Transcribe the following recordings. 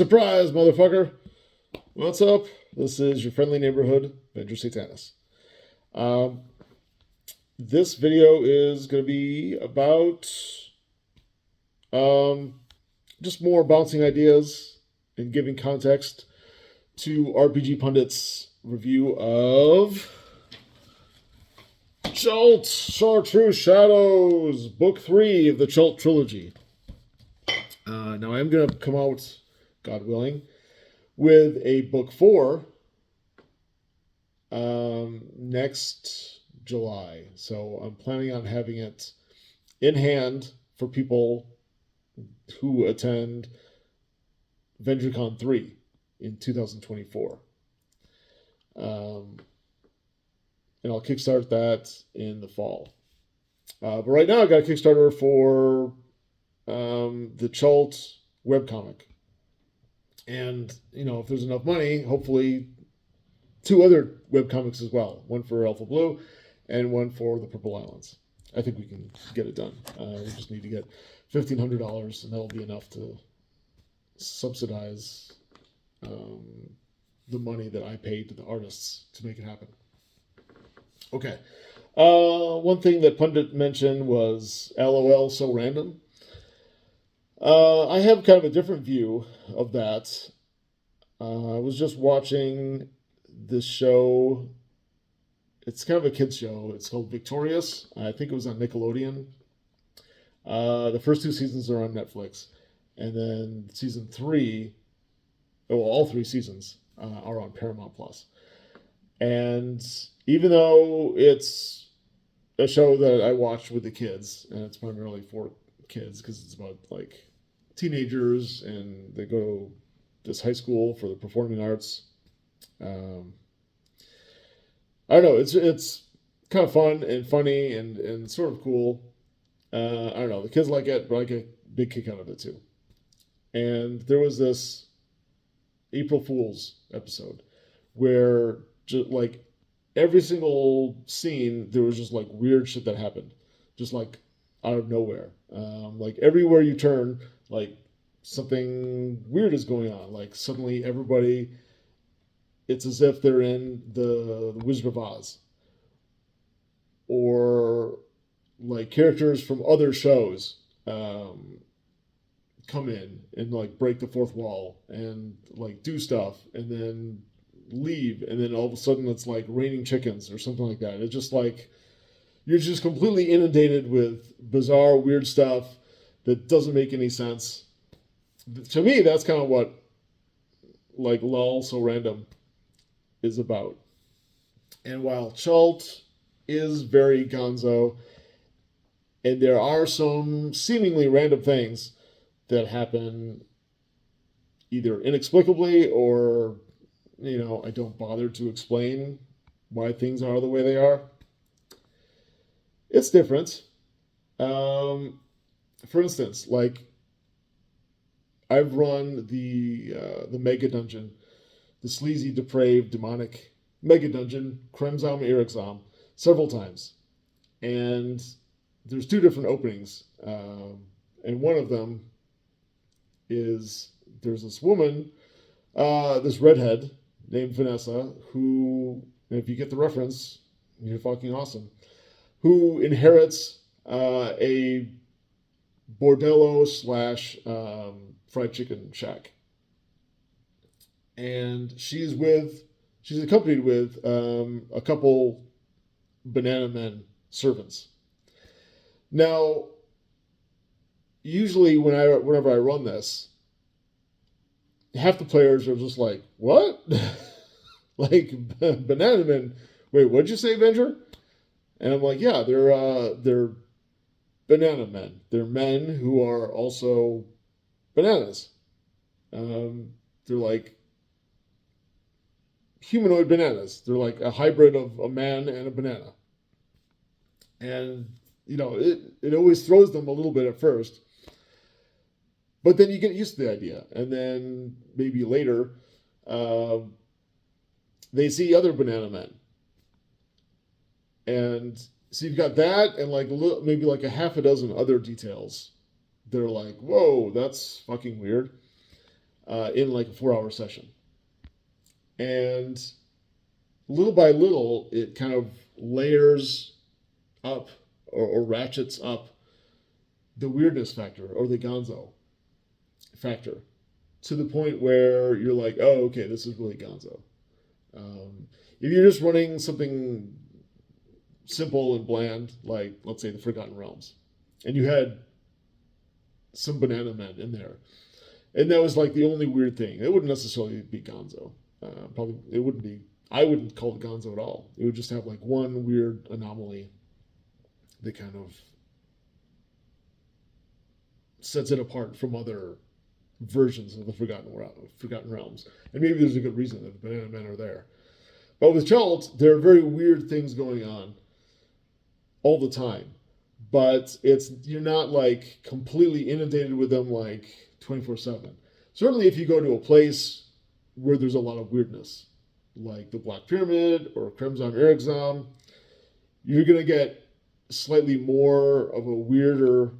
Surprise, motherfucker! What's up? This is your friendly neighborhood, Venger Satanis. Um, this video is going to be about um, just more bouncing ideas and giving context to RPG Pundit's review of Chult Chartreuse Shadows, Book 3 of the Chult Trilogy. Now I'm going to come out, God willing, with a book 4 next July. So I'm planning on having it in hand for people who attend VengerCon 3 in 2024. And I'll kickstart that in the fall. But right now I got a Kickstarter for the Chult webcomic. And, if there's enough money, hopefully 2 other webcomics as well. One for Alpha Blue and one for the Purple Islands. I think we can get it done. We just need to get $1,500 and that'll be enough to subsidize the money that I paid to the artists to make it happen. Okay. One thing that Pundit mentioned was LOL so random. I have kind of a different view of that. I was just watching this show. It's kind of a kid's show. It's called Victorious. I think it was on Nickelodeon. The first 2 seasons are on Netflix. And then season 3, all 3 seasons are on Paramount Plus. And even though it's a show that I watch with the kids, and it's primarily for kids because it's about like teenagers and they go to this high school for the performing arts. I don't know. It's kind of fun and funny and sort of cool. I don't know. The kids like it, but I get a big kick out of it too. And there was this April Fool's episode where just like every single scene, there was just like weird shit that happened, just like out of nowhere. Like everywhere you turn, like something weird is going on. Like suddenly everybody, it's as if they're in the Wizard of Oz. Or like characters from other shows come in and like break the fourth wall and like do stuff and then leave. And then all of a sudden it's like raining chickens or something like that. It's just like, you're just completely inundated with bizarre, weird stuff that doesn't make any sense. To me, that's kind of what like LOL so random is about. And while Chult is very gonzo, and there are some seemingly random things that happen either inexplicably or, I don't bother to explain why things are the way they are. It's different. For instance, like I've run the mega dungeon, the sleazy, depraved, demonic mega dungeon, Kremzam Irixam, several times, and there's 2 different openings, and one of them is there's this woman, this redhead named Vanessa, who, if you get the reference, you're fucking awesome, who inherits a bordello / fried chicken shack. And she's accompanied with a couple banana men servants. Now, usually whenever I run this, half the players are just like, what? Like, banana men, wait, what'd you say, Venger? And I'm like, yeah, they're banana men. They're men who are also bananas. They're like humanoid bananas. They're like a hybrid of a man and a banana. And, it always throws them a little bit at first. But then you get used to the idea. And then maybe later, they see other banana men. And so you've got that and like maybe like a half a dozen other details. They're like, whoa, that's fucking weird. in like a 4-hour session. And little by little, it kind of layers up or ratchets up the weirdness factor or the gonzo factor to the point where you're like, oh, okay, this is really gonzo. If you're just running something simple and bland, like let's say the Forgotten Realms, and you had some banana men in there, and that was like the only weird thing, it wouldn't necessarily be gonzo. Probably it wouldn't be. I wouldn't call it gonzo at all. It would just have like one weird anomaly that kind of sets it apart from other versions of the Forgotten Realms. And maybe there's a good reason that the banana men are there. But with Chult, there are very weird things going on all the time. But you're not like completely inundated with them like 24/7. Certainly if you go to a place where there's a lot of weirdness, like the Black Pyramid or Crimson Erexam, you're going to get slightly more of a weirder,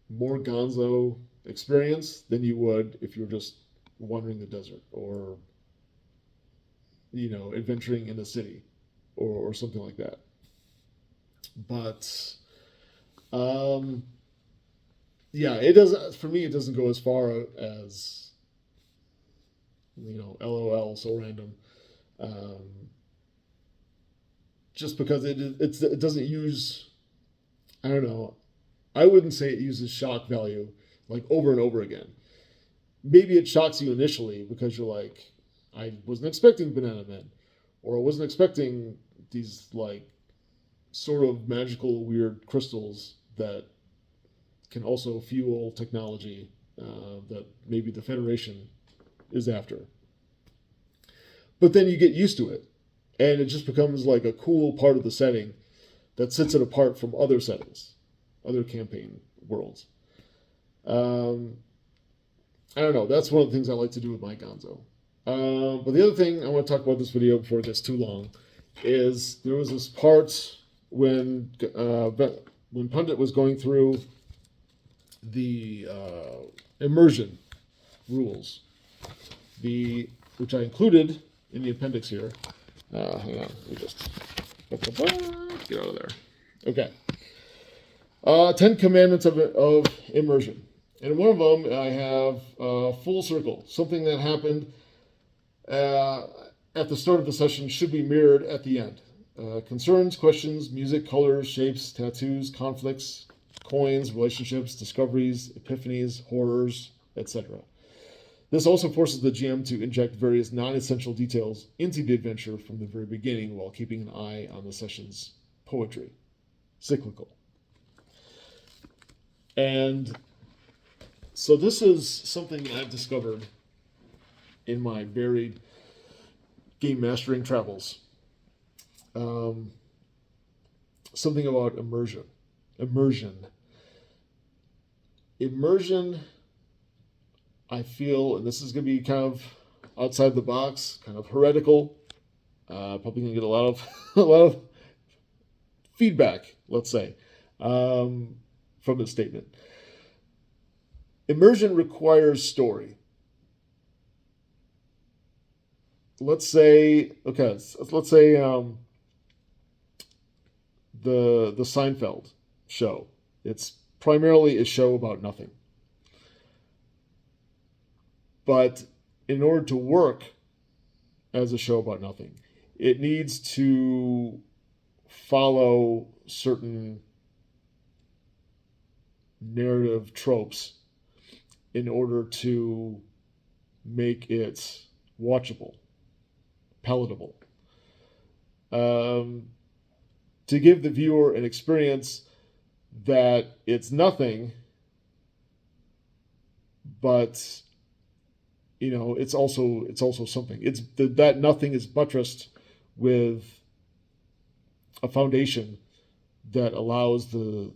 more gonzo experience than you would if you were just wandering the desert or, adventuring in the city or something like that. But, yeah, it doesn't, for me, it doesn't go as far as, LOL, so random. Just because it doesn't use, I don't know, I wouldn't say it uses shock value like over and over again. Maybe it shocks you initially because you're like, I wasn't expecting banana men, or I wasn't expecting these like sort of magical weird crystals that can also fuel technology that maybe the Federation is after. But then you get used to it, and it just becomes like a cool part of the setting that sets it apart from other settings, other campaign worlds. I don't know. That's one of the things I like to do with my gonzo. But the other thing I want to talk about this video before it gets too long is there was this part when Pundit was going through the immersion rules, which I included in the appendix here. Hang on, let me just get out of there. Okay. 10 Commandments of Immersion. And one of them, I have full circle. Something that happened at the start of the session should be mirrored at the end. Concerns, questions, music, colors, shapes, tattoos, conflicts, coins, relationships, discoveries, epiphanies, horrors, etc. This also forces the GM to inject various non-essential details into the adventure from the very beginning while keeping an eye on the session's poetry. Cyclical. And so this is something I've discovered in my varied game mastering travels. Something about immersion. Immersion, I feel, and this is going to be kind of outside the box, kind of heretical. Probably going to get a lot of feedback, let's say, from this statement. Immersion requires story. Let's say the Seinfeld show. It's primarily a show about nothing. But in order to work as a show about nothing, it needs to follow certain narrative tropes in order to make it watchable, palatable. To give the viewer an experience that it's nothing, but it's also something. That nothing is buttressed with a foundation that allows the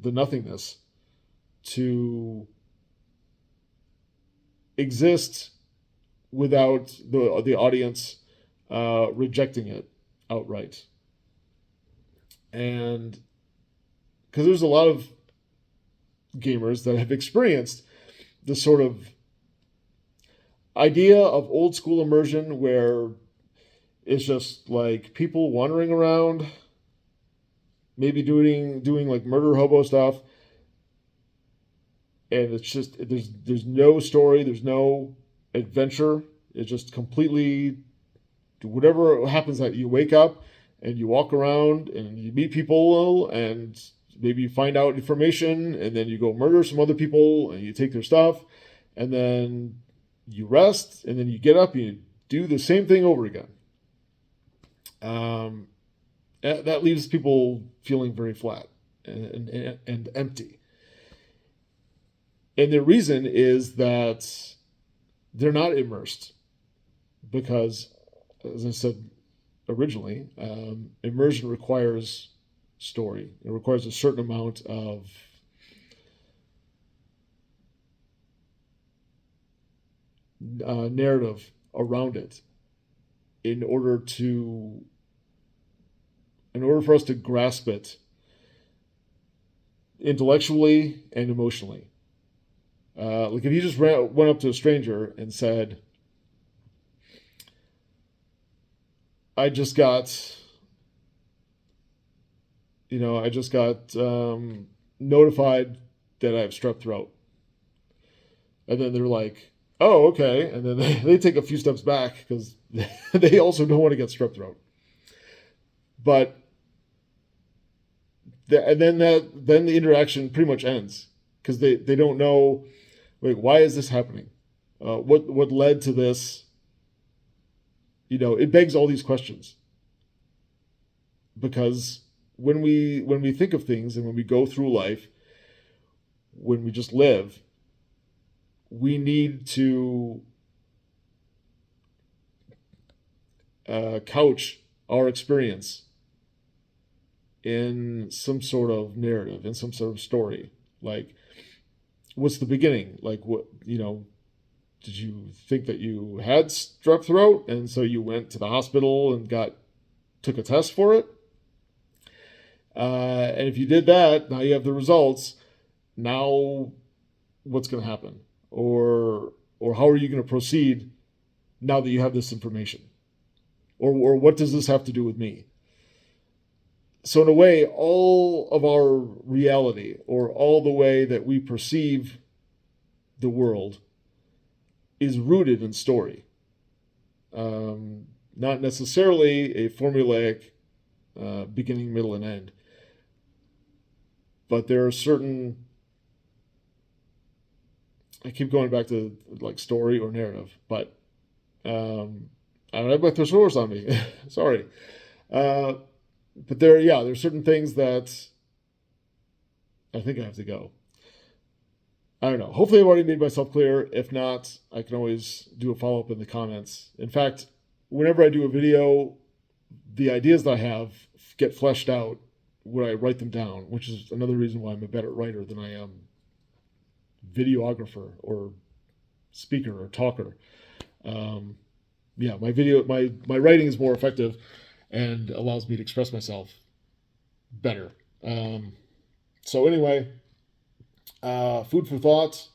nothingness to exist without the audience rejecting it outright. And because there's a lot of gamers that have experienced the sort of idea of old school immersion where it's just like people wandering around, maybe doing like murder hobo stuff, and it's just there's no story, there's no adventure. It's just completely whatever happens that you wake up and you walk around and you meet people and maybe you find out information and then you go murder some other people and you take their stuff and then you rest and then you get up and you do the same thing over again. That leaves people feeling very flat and empty. And the reason is that they're not immersed because, as I said originally, immersion requires story. It requires a certain amount of narrative around it in order for us to grasp it intellectually and emotionally. Like if you just went up to a stranger and said, I just got notified that I have strep throat. And then they're like, oh, okay. And then they take a few steps back because they also don't want to get strep throat. But then the interaction pretty much ends because they don't know, like, why is this happening? What led to this? It begs all these questions. Because when we think of things and when we go through life, when we just live, we need to couch our experience in some sort of narrative, in some sort of story. Like, what's the beginning? Like, what, did you think that you had strep throat and so you went to the hospital and took a test for it? And if you did that, now you have the results. Now, what's going to happen? Or how are you going to proceed now that you have this information? Or what does this have to do with me? So in a way, all of our reality, or all the way that we perceive the world, is rooted in story. Not necessarily a formulaic beginning, middle, and end. But there are certain... I keep going back to like story or narrative, but I don't have my thesaurus on me. Sorry. But there's certain things that I think I have to go. I don't know. Hopefully I've already made myself clear. If not, I can always do a follow-up in the comments. In fact, whenever I do a video, the ideas that I have get fleshed out when I write them down, which is another reason why I'm a better writer than I am videographer or speaker or talker. My writing is more effective and allows me to express myself better. So anyway, food for thought.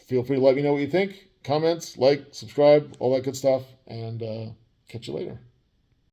Feel free to let me know what you think. Comments, like, subscribe, all that good stuff, and catch you later.